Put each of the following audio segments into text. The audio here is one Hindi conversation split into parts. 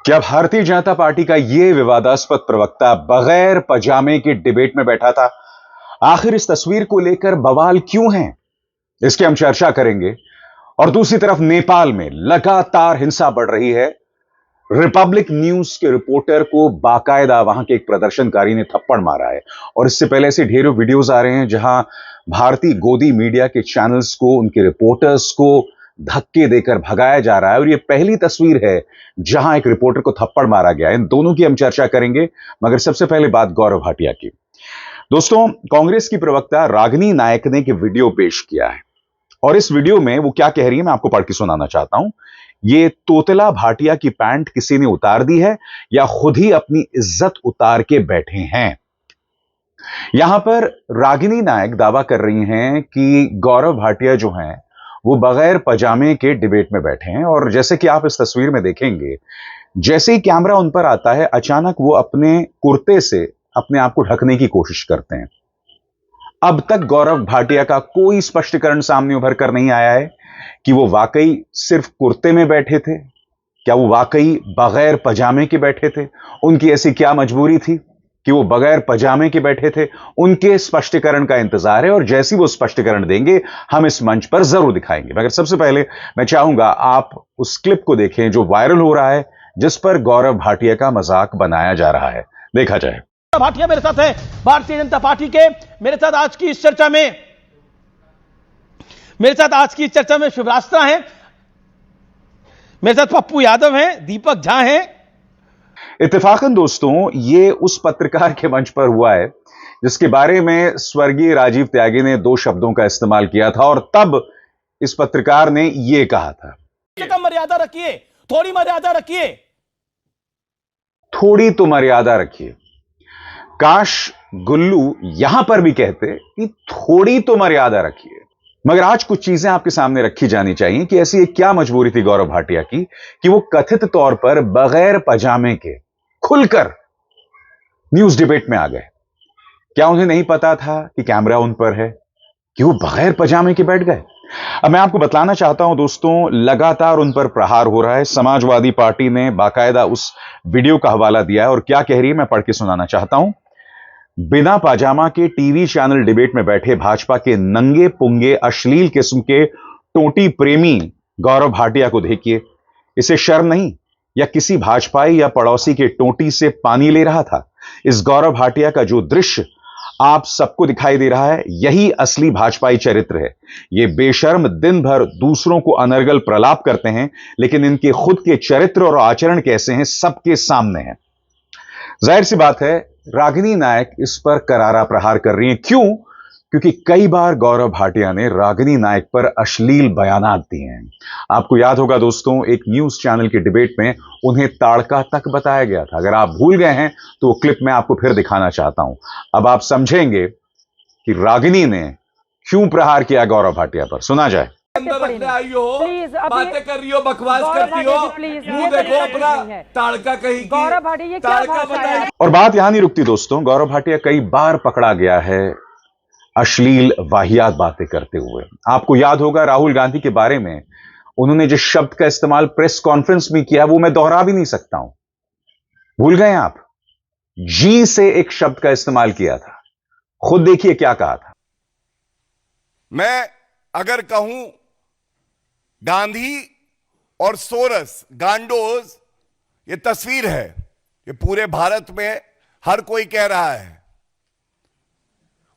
क्या भारतीय जनता पार्टी का यह विवादास्पद प्रवक्ता बगैर पजामे के डिबेट में बैठा था? आखिर इस तस्वीर को लेकर बवाल क्यों है, इसकी हम चर्चा करेंगे। और दूसरी तरफ नेपाल में लगातार हिंसा बढ़ रही है। रिपब्लिक न्यूज के रिपोर्टर को बाकायदा वहां के एक प्रदर्शनकारी ने थप्पड़ मारा है। और इससे पहले से ढेरों वीडियोस आ रहे हैं जहां भारतीय गोदी मीडिया के चैनल्स को, उनके रिपोर्टर्स को धक्के देकर भगाया जा रहा है। और यह पहली तस्वीर है जहां एक रिपोर्टर को थप्पड़ मारा गया है। इन दोनों की हम चर्चा करेंगे, मगर सबसे पहले बात गौरव भाटिया की। दोस्तों, कांग्रेस की प्रवक्ता रागिनी नायक ने एक वीडियो पेश किया है और इस वीडियो में वो क्या कह रही है मैं आपको पढ़ के सुनाना चाहता हूं। ये तोतला भाटिया की पैंट किसी ने उतार दी है या खुद ही अपनी इज्जत उतार के बैठे हैं। यहां पर रागिनी नायक दावा कर रही हैं कि गौरव भाटिया जो हैं वो बगैर पजामे के डिबेट में बैठे हैं। और जैसे कि आप इस तस्वीर में देखेंगे, जैसे ही कैमरा उन पर आता है अचानक वो अपने कुर्ते से अपने आप को ढकने की कोशिश करते हैं। अब तक गौरव भाटिया का कोई स्पष्टीकरण सामने उभर कर नहीं आया है कि वो वाकई सिर्फ कुर्ते में बैठे थे, क्या वो वाकई बगैर पजामे के बैठे थे, उनकी ऐसी क्या मजबूरी थी कि वो बगैर पजामे के बैठे थे। उनके स्पष्टीकरण का इंतजार है और जैसी वो स्पष्टीकरण देंगे हम इस मंच पर जरूर दिखाएंगे। मगर सबसे पहले मैं चाहूंगा आप उस क्लिप को देखें जो वायरल हो रहा है, जिस पर गौरव भाटिया का मजाक बनाया जा रहा है। देखा जाए। भाटिया मेरे साथ है भारतीय जनता पार्टी के। मेरे साथ आज की इस चर्चा में शिवरास्त्रा हैं, मेरे साथ पप्पू यादव हैं, दीपक झा हैं। इत्तेफाकन दोस्तों, ये उस पत्रकार के मंच पर हुआ है जिसके बारे में स्वर्गीय राजीव त्यागी ने 2 शब्दों का इस्तेमाल किया था और तब इस पत्रकार ने यह कहा था, कम मर्यादा रखिए, थोड़ी मर्यादा रखिए, थोड़ी तो मर्यादा रखिए। काश गुल्लू यहां पर भी कहते कि थोड़ी तो मर्यादा रखिए। मगर आज कुछ चीजें आपके सामने रखी जानी चाहिए कि ऐसी क्या मजबूरी थी गौरव भाटिया की कि वो कथित तौर पर बगैर पजामे के खुलकर न्यूज डिबेट में आ गए। क्या उन्हें नहीं पता था कि कैमरा उन पर है कि वो बगैर पजामे के बैठ गए? अब मैं आपको बतलाना चाहता हूं दोस्तों, लगातार उन पर प्रहार हो रहा है। समाजवादी पार्टी ने बाकायदा उस वीडियो का हवाला दिया है और क्या कह रही है मैं पढ़ के सुनाना चाहता हूं। बिना पाजामा के टीवी चैनल डिबेट में बैठे भाजपा के नंगे पुंगे अश्लील किस्म के टोटी प्रेमी गौरव भाटिया को देखिए। इसे शर्म नहीं या किसी भाजपाई या पड़ोसी के टोटी से पानी ले रहा था? इस गौरव भाटिया का जो दृश्य आप सबको दिखाई दे रहा है, यही असली भाजपाई चरित्र है। ये बेशर्म दिन भर दूसरों को अनर्गल प्रलाप करते हैं, लेकिन इनके खुद के चरित्र और आचरण कैसे हैं सबके सामने है। जाहिर सी बात है रागिनी नायक इस पर करारा प्रहार कर रही हैं। क्यों? क्योंकि कई बार गौरव भाटिया ने रागिनी नायक पर अश्लील बयानात दिए हैं। आपको याद होगा दोस्तों, एक न्यूज चैनल के डिबेट में उन्हें ताड़का तक बताया गया था। अगर आप भूल गए हैं तो वो क्लिप मैं आपको फिर दिखाना चाहता हूं। अब आप समझेंगे कि रागिनी ने क्यों प्रहार किया गौरव भाटिया पर। सुना जाए। अंदर रखने आई हो, बातें कर रही हो, बकवास करती हो, मुंह देखो अपना, ताड़का कहीं गौरव भाटिया ये क्या भाषा है? और बात यहां नहीं रुकती दोस्तों, गौरव भाटिया कई बार पकड़ा गया है अश्लील वाहियात बातें करते हुए। आपको याद होगा राहुल गांधी के बारे में उन्होंने जिस शब्द का इस्तेमाल प्रेस कॉन्फ्रेंस में किया वो मैं दोहरा भी नहीं सकता हूं। भूल गए आप? जी से एक शब्द का इस्तेमाल किया था। खुद देखिए क्या कहा था। मैं अगर कहूं गांधी और सोरस, गांडोज, ये तस्वीर है, ये पूरे भारत में हर कोई कह रहा है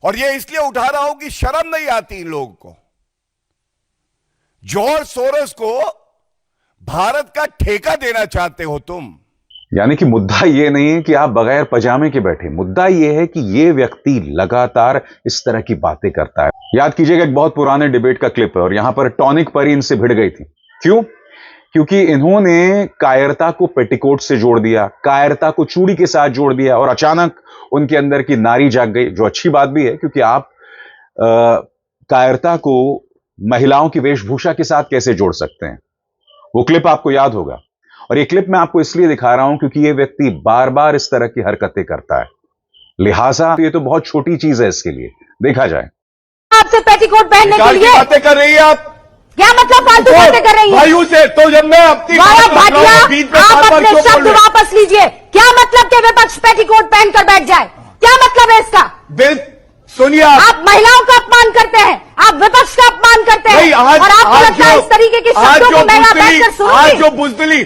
और ये इसलिए उठा रहा हूं कि शर्म नहीं आती इन लोगों को। जॉर्ज सोरस को भारत का ठेका देना चाहते हो तुम। यानी कि मुद्दा यह नहीं है कि आप बगैर पजामे के बैठे, मुद्दा यह है कि यह व्यक्ति लगातार इस तरह की बातें करता है। याद कीजिएगा, एक बहुत पुराने डिबेट का क्लिप है और यहां पर टॉनिक परी इनसे भिड़ गई थी। क्यों? क्योंकि इन्होंने कायरता को पेटिकोट से जोड़ दिया, कायरता को चूड़ी के साथ जोड़ दिया और अचानक उनके अंदर की नारी जाग गई। जो अच्छी बात भी है क्योंकि आप कायरता को महिलाओं की वेशभूषा के साथ कैसे जोड़ सकते हैं। वो क्लिप आपको याद होगा और ये क्लिप मैं आपको इसलिए दिखा रहा हूं क्योंकि ये व्यक्ति बार बार इस तरह की हरकतें करता है, लिहाजा ये तो बहुत छोटी चीज है इसके लिए। देखा जाए। आपसे पेटीकोट पहनने के लिए बातें कर रही है आप। क्या मतलब फालतू बातें कर रही है भाइयों से तो जब मैं अपनी गौरव भाटिया, बीच में आप बार-बार अपने क्यों बोल शब्द रहे हैं? वापस लीजिए। क्या मतलब के विपक्ष पेटीकोट पहनकर बैठ जाए? क्या मतलब है इसका? सुनिए आप महिलाओं का अपमान करते हैं, आप विपक्ष का अपमान करते हैं, और आपको लगता है इस तरीके की शब्दों को मैं यहाँ बैठकर आज सुनूंगी? जो बुजदिली,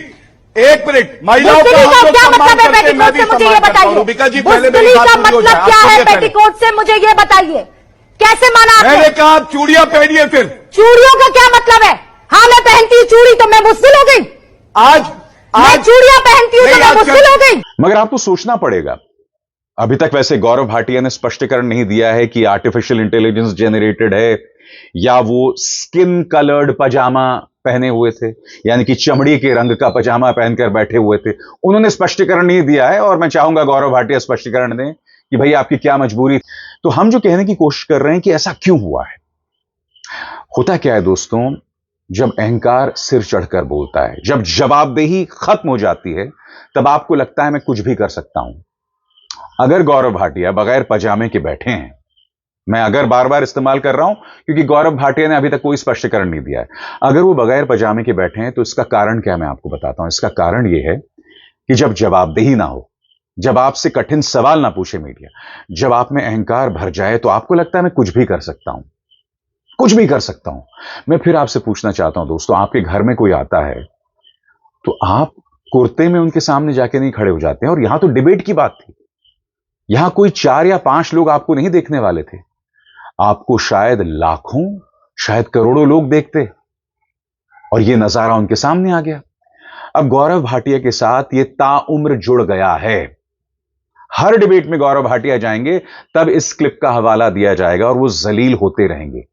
एक मिनट, महिलाओं बुजदिली का का हम क्या लोग मतलब है सम्मान करते हैं, मैं पेटीकोट भी से? मुझे ये सम्मान करता हूं। बताइए। रूबिका जी, पहले मेरी बुजदिली बात का पूरी हो मतलब जाए, क्या आप है सुनिए पहले। पेटीकोट से? मुझे ये बताइए, कैसे माना मैंने आपने? कहा आप चूड़ियां पहनिए फिर। चूड़ियों का क्या मतलब है? हाँ, मैं पहनती हूँ चूड़ी तो मैं बुजदिल हो गई? मैं चूड़ियां पहनती हूँ तो मैं बुजदिल हो गई? मगर आपको सोचना पड़ेगा। अभी तक वैसे गौरव भाटिया ने स्पष्टीकरण नहीं दिया है कि आर्टिफिशियल इंटेलिजेंस जेनरेटेड है या वो स्किन कलर्ड पजामा पहने हुए थे, यानी कि चमड़ी के रंग का पजामा पहनकर बैठे हुए थे। उन्होंने स्पष्टीकरण नहीं दिया है और मैं चाहूंगा गौरव भाटिया स्पष्टीकरण दें कि भाई आपकी क्या मजबूरी। तो हम जो कहने की कोशिश कर रहे हैं कि ऐसा क्यों हुआ है। होता क्या है दोस्तों, जब अहंकार सिर चढ़कर बोलता है, जब जवाबदेही खत्म हो जाती है, तब आपको लगता है मैं कुछ भी कर सकता हूं। अगर गौरव भाटिया बगैर पजामे के बैठे हैं, मैं अगर बार बार इस्तेमाल कर रहा हूं क्योंकि गौरव भाटिया ने अभी तक कोई स्पष्टीकरण नहीं दिया है, अगर वो बगैर पजामे के बैठे हैं तो इसका कारण क्या मैं आपको बताता हूं। इसका कारण यह है कि जब जवाबदेही ना हो, जब आपसे कठिन सवाल ना पूछे मीडिया, जब आप में अहंकार भर जाए, तो आपको लगता है मैं कुछ भी कर सकता हूं, कुछ भी कर सकता हूं। मैं फिर आपसे पूछना चाहता हूं दोस्तों, आपके घर में कोई आता है तो आप कुर्ते में उनके सामने जाके नहीं खड़े हो जाते हैं। और यहां तो डिबेट की बात थी, यहां कोई 4 या 5 लोग आपको नहीं देखने वाले थे, आपको शायद लाखों, शायद करोड़ों लोग देखते, और यह नजारा उनके सामने आ गया। अब गौरव भाटिया के साथ यह ताउम्र जुड़ गया है। हर डिबेट में गौरव भाटिया जाएंगे तब इस क्लिप का हवाला दिया जाएगा और वो जलील होते रहेंगे।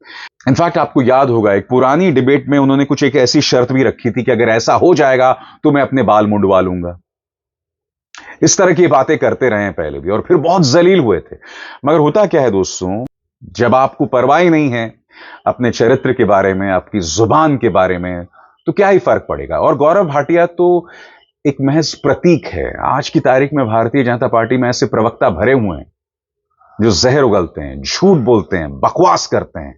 इनफैक्ट आपको याद होगा एक पुरानी डिबेट में उन्होंने कुछ एक ऐसी शर्त भी रखी थी कि अगर ऐसा हो जाएगा तो मैं अपने बाल मुंडवा लूंगा। इस तरह की बातें करते रहे हैं पहले भी और फिर बहुत जलील हुए थे। मगर होता क्या है दोस्तों, जब आपको परवाह ही नहीं है अपने चरित्र के बारे में, आपकी जुबान के बारे में, तो क्या ही फर्क पड़ेगा। और गौरव भाटिया तो एक महज प्रतीक है। आज की तारीख में भारतीय जनता पार्टी में ऐसे प्रवक्ता भरे हुए हैं जो जहर उगलते हैं, झूठ बोलते हैं, बकवास करते हैं।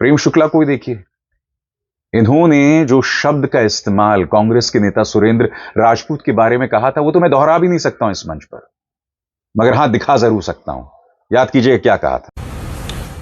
प्रेम शुक्ला को ही देखिए, इन्होंने जो शब्द का इस्तेमाल कांग्रेस के नेता सुरेंद्र राजपूत के बारे में कहा था वो तो मैं दोहरा भी नहीं सकता हूं इस मंच पर, मगर हां दिखा जरूर सकता हूं। याद कीजिए क्या कहा था।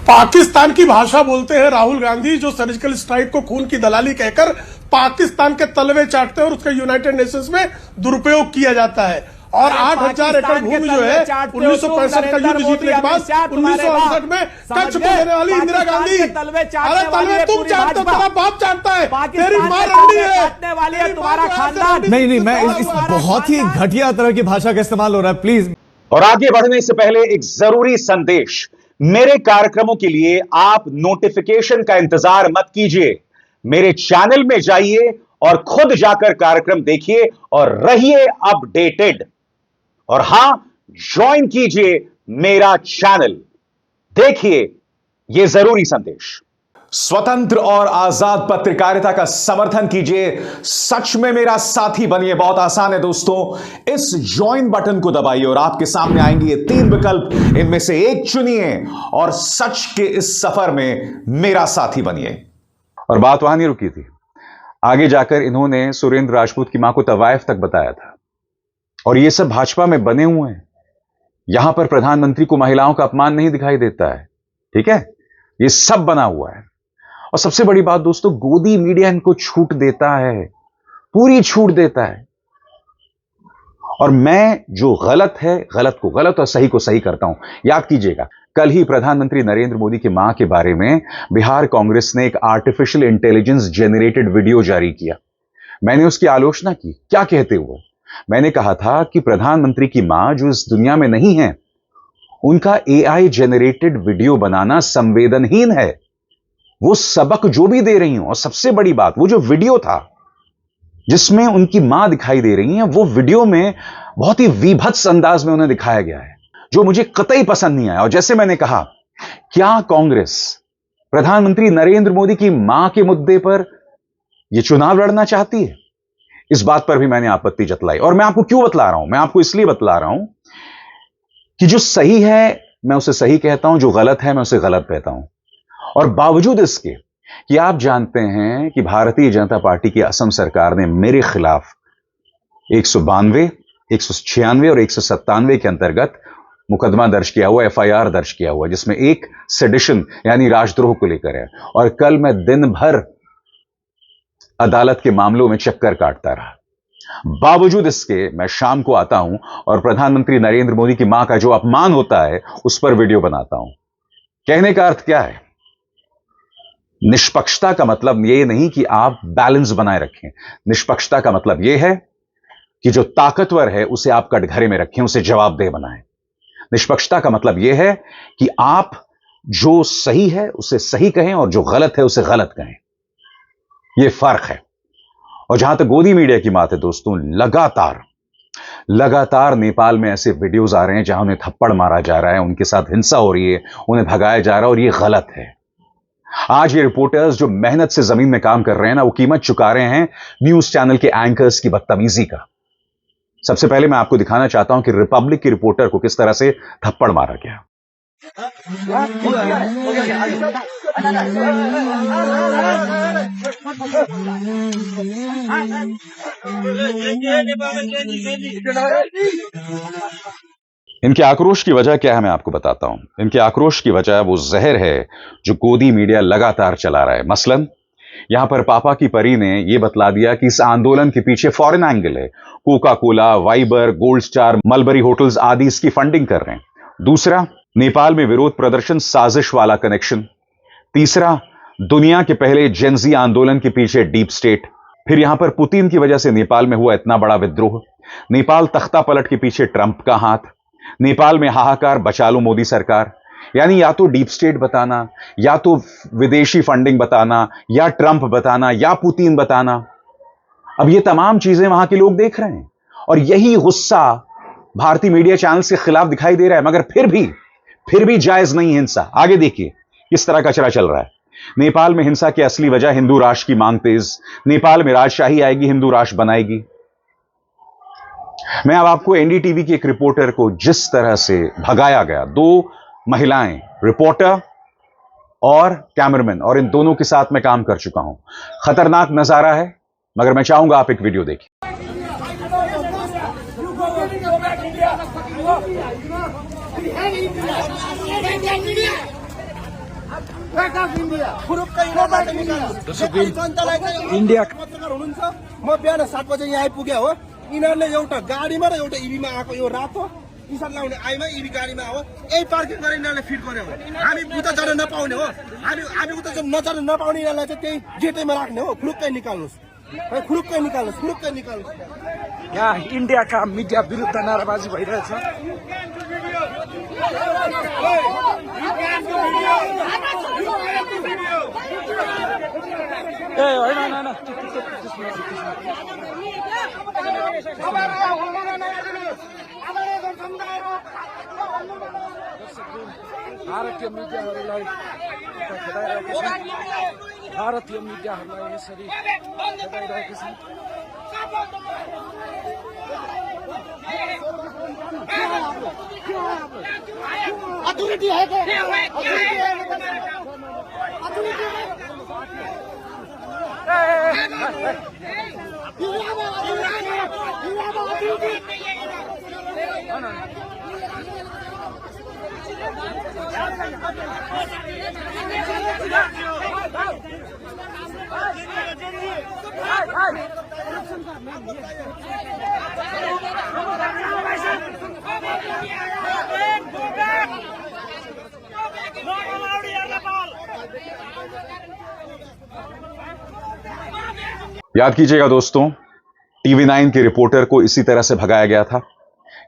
पाकिस्तान की भाषा बोलते हैं राहुल गांधी, जो सर्जिकल स्ट्राइक को खून की दलाली कहकर पाकिस्तान के तलवे चाटते हैं और उसका यूनाइटेड नेशंस में दुरुपयोग किया जाता है। और 8,000 एकड़ भूमि जो है 1965 का युद्ध जीतने के बाद 1968 में कच्छ को देने वाली इंदिरा गांधी, अरे तलवे तुम चाटते हो, तेरा बाप चाटता है, तेरी मां रंडी है, तुम्हारा खानदान। नहीं, मैं इस बहुत ही घटिया तरह की भाषा का इस्तेमाल हो रहा है, प्लीज। और आगे बढ़ने से पहले एक जरूरी संदेश, मेरे कार्यक्रमों के लिए आप नोटिफिकेशन का इंतजार मत कीजिए, मेरे चैनल में जाइए और खुद जाकर कार्यक्रम देखिए और रहिए अपडेटेड। और हां, ज्वाइन कीजिए मेरा चैनल, देखिए यह जरूरी संदेश। स्वतंत्र और आजाद पत्रकारिता का समर्थन कीजिए, सच में मेरा साथी बनिए। बहुत आसान है दोस्तों, इस ज्वाइन बटन को दबाइए और आपके सामने आएंगे ये 3 विकल्प, इनमें से एक चुनिए और सच के इस सफर में मेरा साथी बनिए। और बात वहां नहीं रुकी थी, आगे जाकर इन्होंने सुरेंद्र राजपूत की मां को तवायफ तक बताया था। और ये सब भाजपा में बने हुए हैं। यहां पर प्रधानमंत्री को महिलाओं का अपमान नहीं दिखाई देता है, ठीक है, ये सब बना हुआ है। और सबसे बड़ी बात दोस्तों, गोदी मीडिया इनको छूट देता है, पूरी छूट देता है। और मैं जो गलत है गलत को गलत और सही को सही करता हूं। याद कीजिएगा, कल ही प्रधानमंत्री नरेंद्र मोदी की मां के बारे में बिहार कांग्रेस ने एक आर्टिफिशियल इंटेलिजेंस जेनरेटेड वीडियो जारी किया। मैंने उसकी आलोचना की, क्या कहते हुए मैंने कहा था कि प्रधानमंत्री की मां जो इस दुनिया में नहीं है, उनका एआई जेनरेटेड वीडियो बनाना संवेदनहीन है। वो सबक जो भी दे रही हूं, और सबसे बड़ी बात, वो जो वीडियो था जिसमें उनकी मां दिखाई दे रही है, वो वीडियो में बहुत ही विभत्स अंदाज में उन्हें दिखाया गया है, जो मुझे कतई पसंद नहीं आया। और जैसे मैंने कहा, क्या कांग्रेस प्रधानमंत्री नरेंद्र मोदी की मां के मुद्दे पर यह चुनाव लड़ना चाहती है? इस बात पर भी मैंने आपत्ति जतलाई। और मैं आपको क्यों बतला रहा हूं? मैं आपको इसलिए बतला रहा हूं कि जो सही है मैं उसे सही कहता हूं, जो गलत है मैं उसे गलत कहता हूं। और बावजूद इसके कि आप जानते हैं कि भारतीय जनता पार्टी की असम सरकार ने मेरे खिलाफ 192, 196 और 197 के अंतर्गत मुकदमा दर्ज किया हुआ, एफआईआर दर्ज किया हुआ, जिसमें एक सेडिशन यानी राजद्रोह को लेकर है। और कल मैं दिन भर अदालत के मामलों में चक्कर काटता रहा। बावजूद इसके मैं शाम को आता हूं और प्रधानमंत्री नरेंद्र मोदी की मां का जो अपमान होता है उस पर वीडियो बनाता हूं। कहने का अर्थ क्या है? निष्पक्षता का मतलब यह नहीं कि आप बैलेंस बनाए रखें। निष्पक्षता का मतलब यह है कि जो ताकतवर है उसे आप कटघरे में रखें, उसे जवाबदेह बनाएं। निष्पक्षता का मतलब यह है कि आप जो सही है उसे सही कहें और जो गलत है उसे गलत कहें। यह फर्क है। और जहां तक गोदी मीडिया की बात है दोस्तों, लगातार नेपाल में ऐसे वीडियोस आ रहे हैं जहां उन्हें थप्पड़ मारा जा रहा है, उनके साथ हिंसा हो रही है, उन्हें भगाया जा रहा है, और यह गलत है। आज ये रिपोर्टर्स जो मेहनत से जमीन में काम कर रहे हैं ना, वो कीमत चुका रहे हैं न्यूज चैनल के एंकर्स की बदतमीजी का। सबसे पहले मैं आपको दिखाना चाहता हूं कि रिपब्लिक के रिपोर्टर को किस तरह से थप्पड़ मारा गया। इनके आक्रोश की वजह क्या है मैं आपको बताता हूं। इनके आक्रोश की वजह वो जहर है जो गोदी मीडिया लगातार चला रहा है। मसलन यहां पर पापा की परी ने यह बतला दिया कि इस आंदोलन के पीछे फॉरेन एंगल है। Coca Cola, Viber, gold star, mulberry hotels आदि इसकी फंडिंग कर रहे हैं। दूसरा, नेपाल में विरोध प्रदर्शन साजिश वाला कनेक्शन। तीसरा, दुनिया के पहले जेनजी आंदोलन के पीछे डीप स्टेट। फिर यहां पर पुतिन की वजह से नेपाल में हुआ इतना बड़ा विद्रोह। नेपाल तख्ता पलट के पीछे ट्रंप का हाथ। नेपाल में हाहाकार, बचा लो मोदी सरकार। यानी या तो डीप स्टेट बताना, या तो विदेशी फंडिंग बताना, या ट्रंप बताना, या पुतिन बताना। अब ये तमाम चीजें वहां के लोग देख रहे हैं और यही गुस्सा भारतीय मीडिया चैनल्स के खिलाफ दिखाई दे रहा है। मगर फिर भी जायज नहीं है हिंसा। आगे देखिए किस तरह कचरा चल रहा है। नेपाल में हिंसा की असली वजह हिंदू राष्ट्र की मांग तेज। नेपाल में राजशाही आएगी, हिंदू राष्ट्र बनाएगी। मैं अब आपको एनडीटीवी की एक रिपोर्टर को जिस तरह से भगाया गया, दो महिलाएं, रिपोर्टर और कैमरामैन, और इन दोनों के साथ मैं काम कर चुका हूं। खतरनाक नजारा है, मगर मैं चाहूंगा आप एक वीडियो देखिए। इन्डिया पत्रकार हुनुहुन्छ। म बिहान 7 बजे यहाँ आइपुगे हो। यिनीहरूले एउटा गाडीमा र एउटा इभीमा आएको, यो रातो टी सर्ट लाउने आइमा इभी गाडीमा हो। यही पार्किङ गरेर यिनीहरूले फिट गर्यो हो। हामी उता जान नपाउने हो। हामी उता नचढ्न नपाउने, यिनीहरूलाई चाहिँ त्यही गेटैमा राख्ने हो। खुरुक्कै निकाल्नुहोस्, खुरुक्कै निकाल्नुहोस्। यहाँ इन्डियाका मिडिया विरुद्ध नाराबाजी भइरहेछ। ए होइन, भारतीय मिडियाहरूलाई यसरी खेदाइरहेका छन्। अथोरिटी है याद कीजिएगा दोस्तों, टीवी 9 के रिपोर्टर को इसी तरह से भगाया गया था।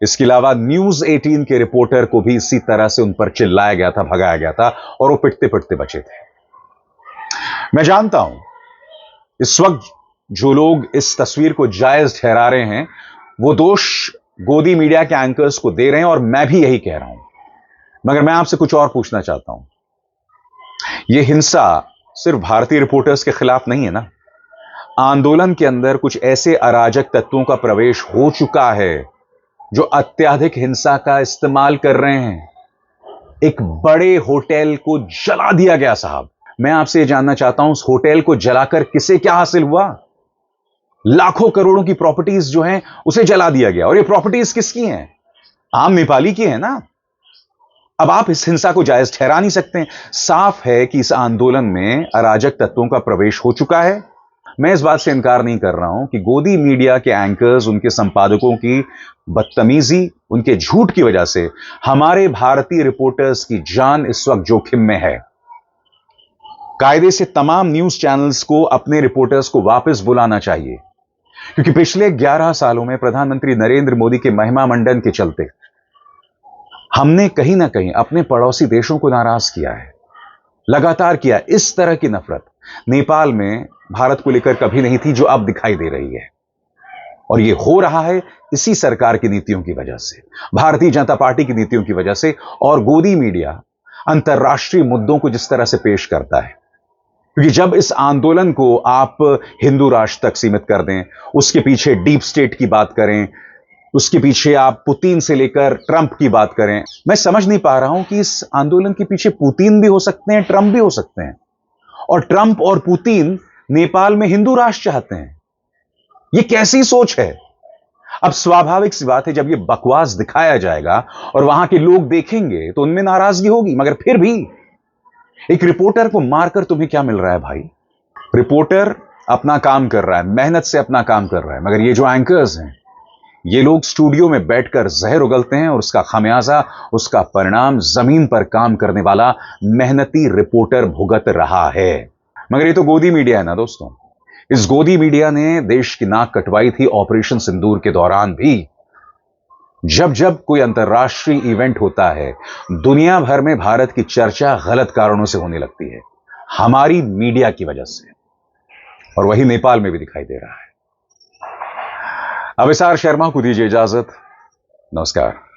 इसके अलावा न्यूज 18 के रिपोर्टर को भी इसी तरह से उन पर चिल्लाया गया था, भगाया गया था, और वो पिटते पिटते बचे थे। मैं जानता हूं इस वक्त जो लोग इस तस्वीर को जायज ठहरा रहे हैं वो दोष गोदी मीडिया के एंकर्स को दे रहे हैं, और मैं भी यही कह रहा हूं। मगर मैं आपसे कुछ और पूछना चाहता हूं। यह हिंसा सिर्फ भारतीय रिपोर्टर्स के खिलाफ नहीं है ना। आंदोलन के अंदर कुछ ऐसे अराजक तत्वों का प्रवेश हो चुका है जो अत्यधिक हिंसा का इस्तेमाल कर रहे हैं। एक बड़े होटल को जला दिया गया साहब। मैं आपसे यह जानना चाहता हूं, उस होटल को जलाकर किसे क्या हासिल हुआ? लाखों करोड़ों की प्रॉपर्टीज जो हैं उसे जला दिया गया। और ये प्रॉपर्टीज किसकी हैं? आम नेपाली की है ना। अब आप इस हिंसा को जायज ठहरा नहीं सकते। साफ है कि इस आंदोलन में अराजक तत्वों का प्रवेश हो चुका है। मैं इस बात से इनकार नहीं कर रहा हूं कि गोदी मीडिया के एंकर्स, उनके संपादकों की बदतमीजी, उनके झूठ की वजह से हमारे भारतीय रिपोर्टर्स की जान इस वक्त जोखिम में है। कायदे से तमाम न्यूज चैनल्स को अपने रिपोर्टर्स को वापस बुलाना चाहिए, क्योंकि पिछले 11 सालों में प्रधानमंत्री नरेंद्र मोदी के महिमा मंडन के चलते हमने कहीं ना कहीं अपने पड़ोसी देशों को नाराज किया है, लगातार किया। इस तरह की नफरत नेपाल में भारत को लेकर कभी नहीं थी जो अब दिखाई दे रही है। और यह हो रहा है इसी सरकार की नीतियों की वजह से, भारतीय जनता पार्टी की नीतियों की वजह से। और गोदी मीडिया अंतर्राष्ट्रीय मुद्दों को जिस तरह से पेश करता है, क्योंकि जब इस आंदोलन को आप हिंदू राष्ट्र तक सीमित कर दें, उसके पीछे डीप स्टेट की बात करें, उसके पीछे आप पुतिन से लेकर ट्रंप की बात करें, मैं समझ नहीं पा रहा हूं कि इस आंदोलन के पीछे पुतिन भी हो सकते हैं, ट्रंप भी हो सकते हैं। और ट्रंप और पुतिन नेपाल में हिंदू राष्ट्र चाहते हैं। यह कैसी सोच है? अब स्वाभाविक सी बात है, जब यह बकवास दिखाया जाएगा और वहां के लोग देखेंगे तो उनमें नाराजगी होगी। मगर फिर भी एक रिपोर्टर को मारकर तुम्हें क्या मिल रहा है भाई? रिपोर्टर अपना काम कर रहा है, मेहनत से अपना काम कर रहा है, मगर ये जो एंकर्स हैं, ये लोग स्टूडियो में बैठकर जहर उगलते हैं और उसका खामियाजा, उसका परिणाम जमीन पर काम करने वाला मेहनती रिपोर्टर भुगत रहा है। मगर ये तो गोदी मीडिया है ना दोस्तों। इस गोदी मीडिया ने देश की नाक कटवाई थी ऑपरेशन सिंदूर के दौरान भी। जब जब कोई अंतर्राष्ट्रीय इवेंट होता है, दुनिया भर में भारत की चर्चा गलत कारणों से होने लगती है, हमारी मीडिया की वजह से। और वही नेपाल में भी दिखाई दे रहा है। अभिसार शर्मा को दीजिए इजाजत। नमस्कार।